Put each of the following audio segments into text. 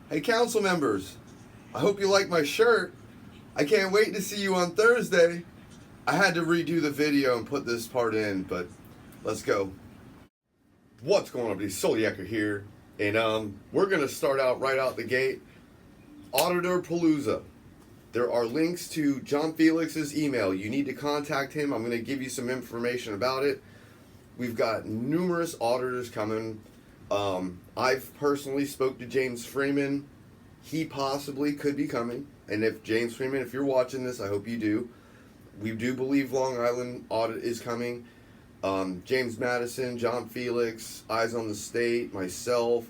Hey, council members, I hope you like my shirt. I can't wait to see you on Thursday. I had to redo the video and put this part in, but let's go. What's going on, everybody? Soloyaker here, and we're going to start out right out the gate. Auditorpoolza. There are links to John Felix's email. You need to contact him. I'm going to give you some information about it. We've got numerous auditors coming. I've personally spoke to James Freeman. He possibly could be coming. And if James Freeman, if you're watching this, I hope you do. We do believe Long Island audit is coming. James Madison, John Felix, Eyes on the State, myself.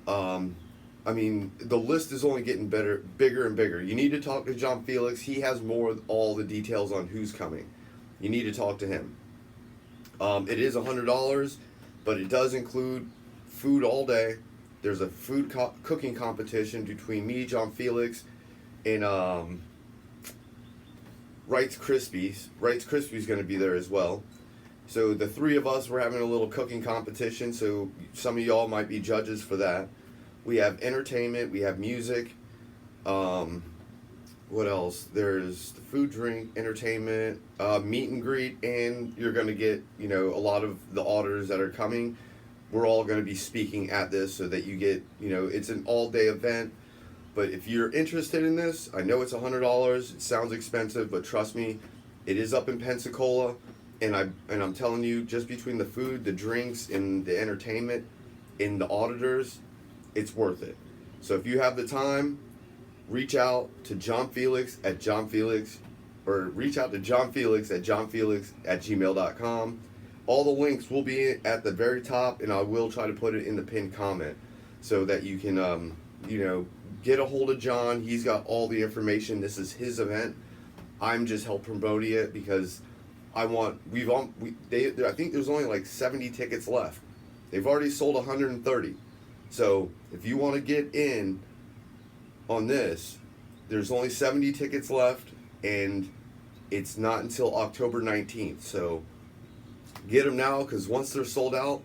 I mean, the list is only getting bigger and bigger. You need to talk to John Felix. He has all the details on who's coming. You need to talk to him. It is $100, but it does include food all day. There's a food cooking competition between me, John Felix, and Wright's Krispies. Wright's Krispies is going to be there as well. So the three of us, we're having a little cooking competition, so some of y'all might be judges for that. We have entertainment, we have music. What else? There's the food, drink, entertainment, meet and greet, and you're going to get, a lot of the auditors that are coming. We're all going to be speaking at this so that you get, it's an all-day event. But if you're interested in this, I know it's $100. It sounds expensive, but trust me, it is up in Pensacola. And I'm telling you, just between the food, the drinks, and the entertainment, and the auditors, it's worth it. So if you have the time, reach out to John Felix, or reach out to John Felix at johnfelix@gmail.com. All the links will be at the very top, and I will try to put it in the pinned comment so that you can, get a hold of John. He's got all the information. This is his event. I'm just helping promote it because I think there's only like 70 tickets left. They've already sold 130. So if you want to get in on this, there's only 70 tickets left, and it's not until October 19th. So get them now, because once they're sold out,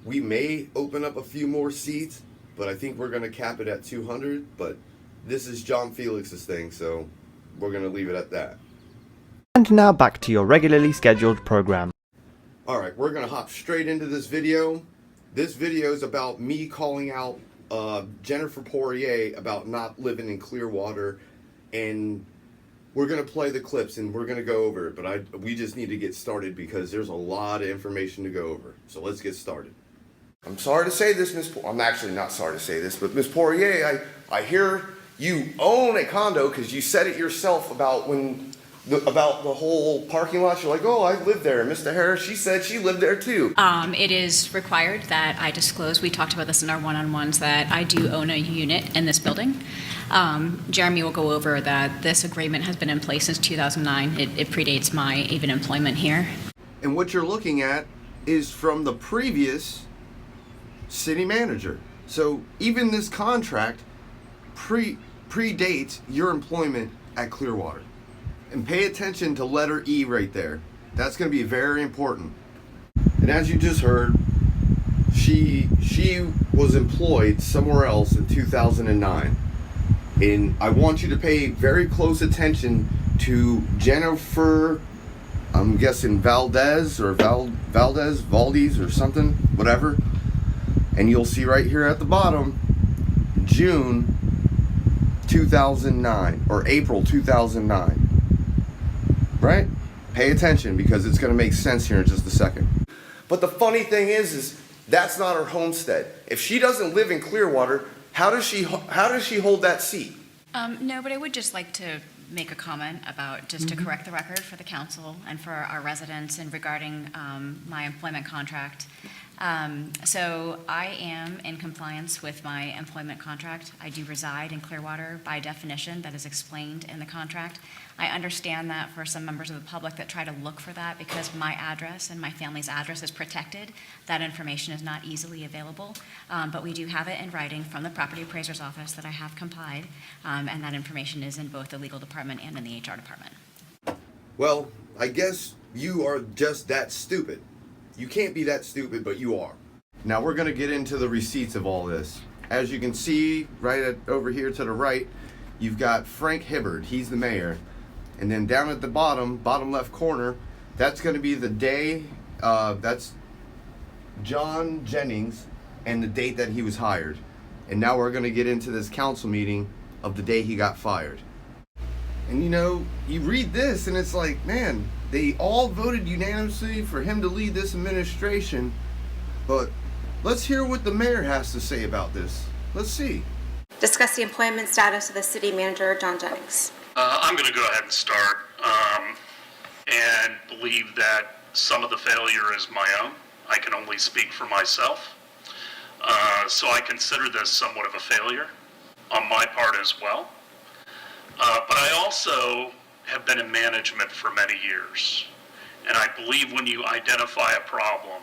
we may open up a few more seats, but I think we're going to cap it at 200. But this is John Felix's thing, so we're going to leave it at that. And now back to your regularly scheduled program. Alright, we're going to hop straight into this video. This video is about me calling out Jennifer.poirrier about not living in Clearwater, and we're going to play the clips and we're going to go over it, but we just need to get started because there's a lot of information to go over. So let's get started. I'm sorry to say this, I'm actually not sorry to say this, but Ms. Poirier, I hear you own a condo because you said it yourself about the whole parking lot. You're like, oh, I live there. Mr. Harris, she said she lived there too. It is required that I disclose, we talked about this in our one-on-ones, that I do own a unit in this building. Jeremy will go over that this agreement has been in place since 2009. It predates my even employment here. And what you're looking at is from the previous city manager. So even this contract predates your employment at Clearwater. And pay attention to letter E right there. That's going to be very important. And as you just heard, she was employed somewhere else in 2009. And I want you to pay very close attention to Jennifer, I'm guessing Valdez or Valdez or something, whatever. And you'll see right here at the bottom, June 2009 or April 2009. Right? Pay attention because it's going to make sense here in just a second. But the funny thing is that's not her homestead. If she doesn't live in Clearwater, how does she hold that seat? No, but I would just like to make a comment about, just to correct the record for the council and for our residents and regarding my employment contract. So I am in compliance with my employment contract. I do reside in Clearwater by definition. That is explained in the contract. I understand that for some members of the public that try to look for that, because my address and my family's address is protected, that information is not easily available. But we do have it in writing from the property appraiser's office that I have complied, and that information is in both the legal department and in the HR department. Well, I guess you are just that stupid. You can't be that stupid, but you are. Now we're going to get into the receipts of all this. as you can see over here to the right, you've got Frank Hibbard. He's the mayor. And then down at the bottom left corner, that's going to be the day, that's John Jennings and the date that he was hired. And now we're going to get into this council meeting of the day he got fired. And you know, you read this and it's like, man, they all voted unanimously for him to lead this administration. But let's hear what the mayor has to say about this. Let's see. Discuss the employment status of the city manager, John Jennings. I'm going to go ahead and start and believe that some of the failure is my own. I can only speak for myself. So I consider this somewhat of a failure on my part as well. But I also have been in management for many years. And I believe when you identify a problem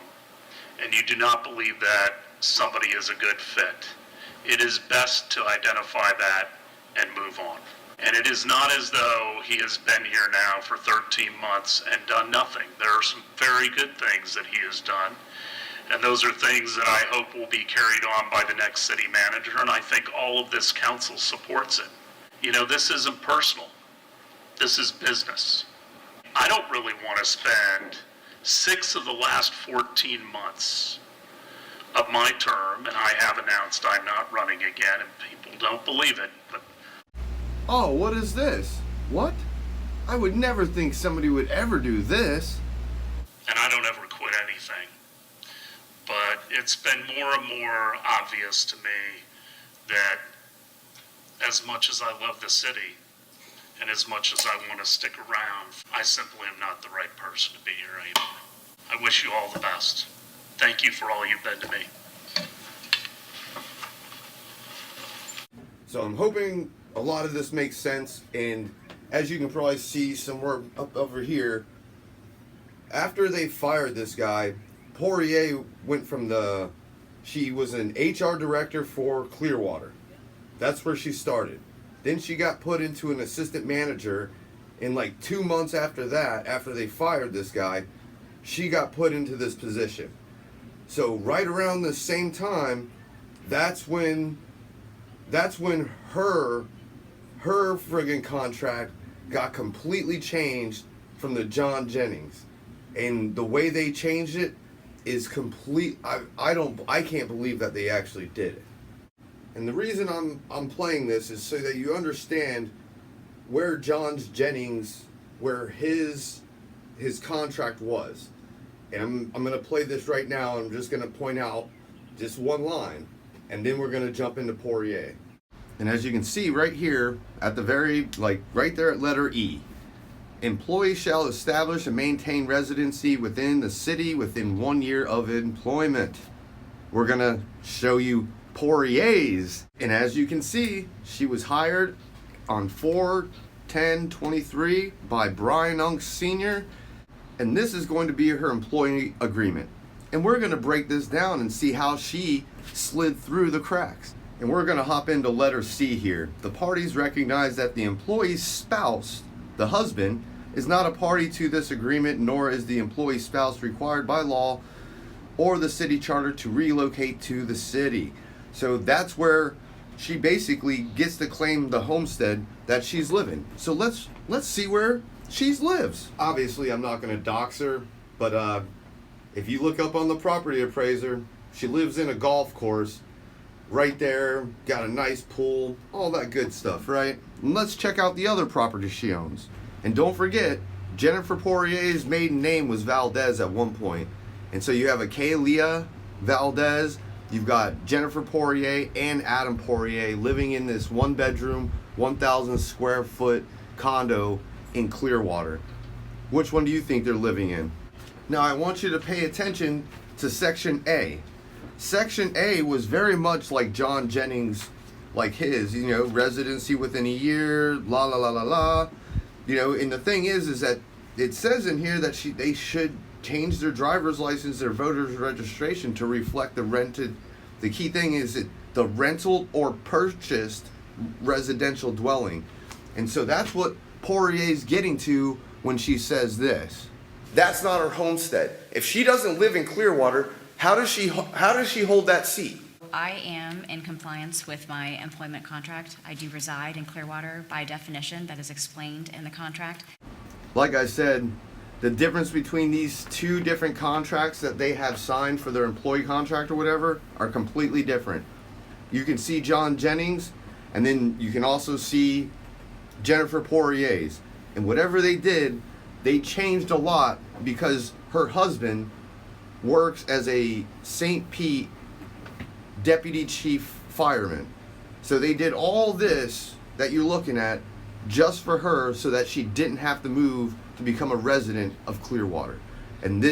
and you do not believe that somebody is a good fit, it is best to identify that and move on. And it is not as though he has been here now for 13 months and done nothing. There are some very good things that he has done. And those are things that I hope will be carried on by the next city manager. And I think all of this council supports it. You know, this isn't personal. This is business. I don't really want to spend 6 of the last 14 months of my term, and I have announced I'm not running again, and people don't believe it, but... Oh, what is this? What? I would never think somebody would ever do this. And I don't ever quit anything. But it's been more and more obvious to me that as much as I love the city and as much as I want to stick around, I simply am not the right person to be here anymore. I wish you all the best. Thank you for all you've been to me. So I'm hoping a lot of this makes sense, and as you can probably see somewhere up over here, after they fired this guy, Poirier went from she was an HR director for Clearwater. That's where she started. Then she got put into an assistant manager, and like 2 months after that, after they fired this guy, she got put into this position. So right around the same time, that's when her friggin' contract got completely changed from the John Jennings. And the way they changed it is complete. I can't believe that they actually did it. And the reason I'm playing this is so that you understand where where his contract was. And I'm going to play this right now. I'm just going to point out just one line, and then we're going to jump into Poirier. And as you can see right here at the very, right there at letter E, employees shall establish and maintain residency within the city within 1 year of employment. We're going to show you Poirier's. And as you can see, she was hired on 4/10/23 by Brian Unks Sr., and this is going to be her employee agreement. And we're going to break this down and see how she slid through the cracks. And we're going to hop into letter C here. The parties recognize that the employee's spouse, the husband, is not a party to this agreement, nor is the employee's spouse required by law or the city charter to relocate to the city. So that's where she basically gets to claim the homestead that she's living. So let's see where she lives. Obviously, I'm not going to dox her, but if you look up on the property appraiser, she lives in a golf course right there, got a nice pool, all that good stuff, right? And let's check out the other property she owns. And don't forget, Jennifer Poirrier's maiden name was Valdez at one point. And so you have a Kalia Valdez, you've got Jennifer Poirier and Adam Poirier living in this 1-bedroom, 1,000 square foot condo in Clearwater. Which one do you think they're living in? Now I want you to pay attention to Section A. Section A was very much like John Jennings, like his, residency within a year, la la la la la. And the thing is that it says in here that they should change their driver's license, their voter's registration to reflect the key thing is that the rental or purchased residential dwelling. And so that's what Poirier's getting to when she says this. That's not her homestead. If she doesn't live in Clearwater, how does she hold that seat? I am in compliance with my employment contract. I do reside in Clearwater by definition that is explained in the contract. Like I said, the difference between these two different contracts that they have signed for their employee contract or whatever are completely different. You can see John Jennings, and then you can also see Jennifer.Poirrier's. And whatever they did, they changed a lot because her husband works as a St. Pete deputy chief fireman. So they did all this that you're looking at just for her so that she didn't have to move to become a resident of Clearwater. And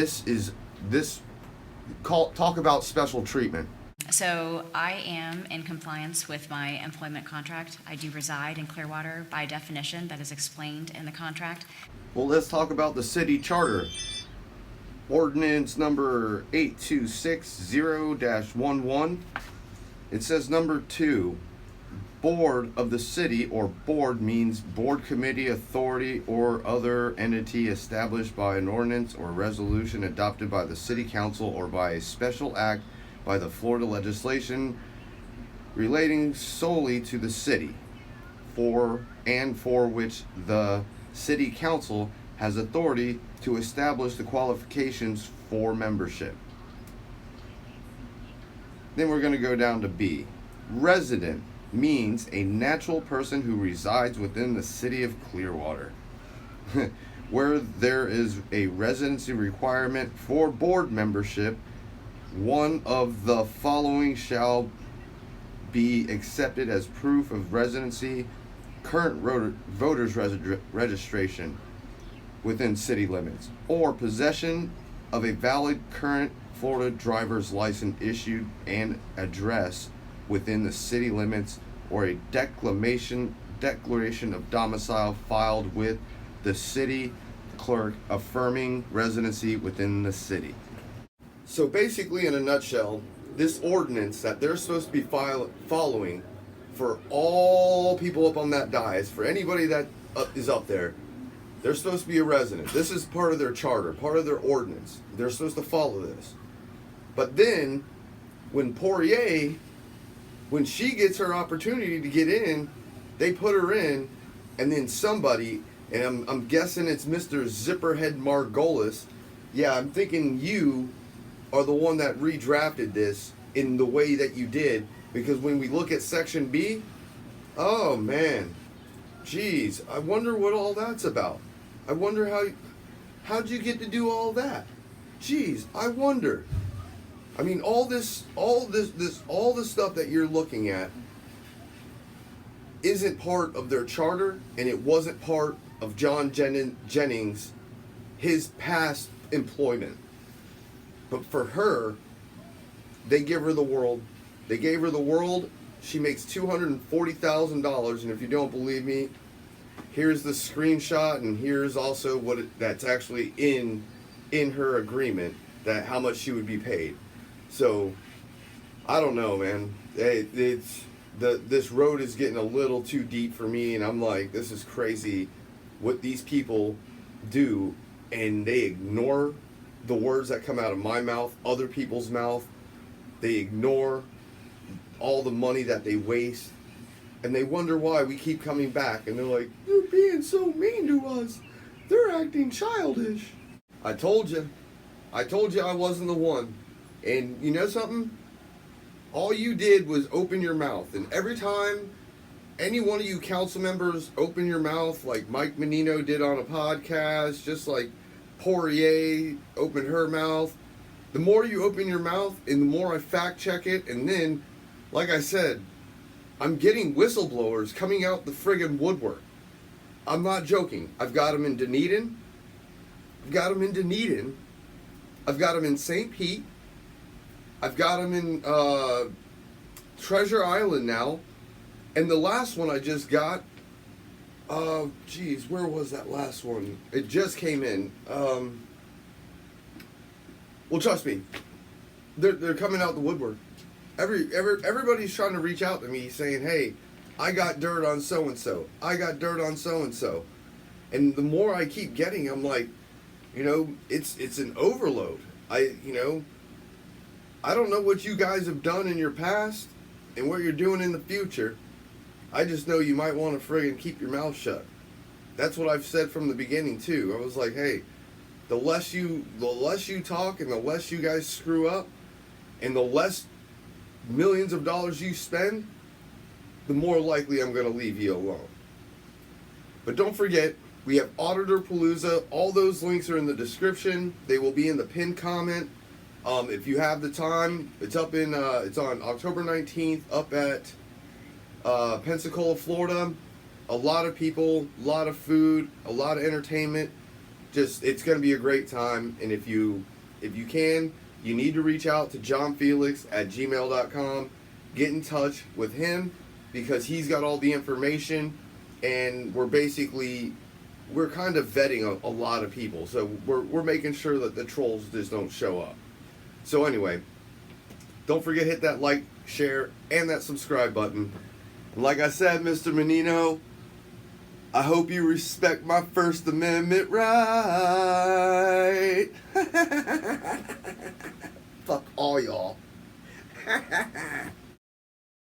talk about special treatment. So I am in compliance with my employment contract. I do reside in Clearwater by definition that is explained in the contract. Well, let's talk about the city charter. Ordinance number 8260-11. It says number 2, board of the city, or board means board, committee, authority, or other entity established by an ordinance or resolution adopted by the city council or by a special act by the Florida legislation relating solely to the city, for which the city council has authority to establish the qualifications for membership. Then we're going to go down to B. Resident means a natural person who resides within the city of Clearwater. Where there is a residency requirement for board membership, one of the following shall be accepted as proof of residency: current voter's registration within city limits, or possession of a valid current Florida driver's license issued and address within the city limits, or a declaration of domicile filed with the city clerk affirming residency within the city. So basically, in a nutshell, this ordinance that they're supposed to be following for all people up on that dais, for anybody that is up there, they're supposed to be a resident. This is part of their charter, part of their ordinance. They're supposed to follow this. But then, when Poirier, when she gets her opportunity to get in, they put her in, and then somebody, and I'm guessing it's Mr. Zipperhead Margolis. Yeah, I'm thinking you are the one that redrafted this in the way that you did, because when we look at section B, oh man, geez, I wonder what all that's about. I wonder how'd you get to do all that? Geez, I wonder. I mean, all the stuff that you're looking at isn't part of their charter, and it wasn't part of John Jennings, his past employment. But for her, they give her the world. They gave her the world. She makes $240,000, and if you don't believe me, here's the screenshot, and here's also that's actually in her agreement, that how much she would be paid. So I don't know, man. This road is getting a little too deep for me, and I'm like, this is crazy what these people do, and they ignore the words that come out of my mouth, other people's mouth. They ignore all the money that they waste, and they wonder why we keep coming back, and they're like, they're being so mean to us. They're acting childish. I told you I wasn't the one. And you know something? All you did was open your mouth, and every time any one of you council members open your mouth, like Mike.Mannino did on a podcast, just like Poirier opened her mouth, the more you open your mouth and the more I fact check it, and then, like I said, I'm getting whistleblowers coming out the friggin' woodwork. I'm not joking. I've got them in Dunedin. I've got them in St. Pete. I've got them in Treasure Island now. And the last one I just got, where was that last one? It just came in. Well, trust me, they're coming out the woodwork. Everybody's trying to reach out to me saying, hey, I got dirt on so-and-so. I got dirt on so-and-so. And the more I keep getting, I'm like, it's an overload. I don't know what you guys have done in your past and what you're doing in the future. I just know you might want to friggin' keep your mouth shut. That's what I've said from the beginning too. I was like, hey, the less you talk and the less you guys screw up and the less millions of dollars you spend, the more likely I'm going to leave you alone. But don't forget, we have Auditorpoolza. All those links are in the description. They will be in the pinned comment. If you have the time, it's up in it's on October 19th up at Pensacola, Florida. A lot of people, a lot of food, a lot of entertainment. Just, it's going to be a great time. And if you can, you need to reach out to johnfilax@gmail.com. Get in touch with him because he's got all the information, and we're kind of vetting a lot of people. So we're making sure that the trolls just don't show up. So anyway, don't forget hit that like, share, and that subscribe button. And like I said, Mr. Mannino, I hope you respect my First Amendment right. Fuck all y'all.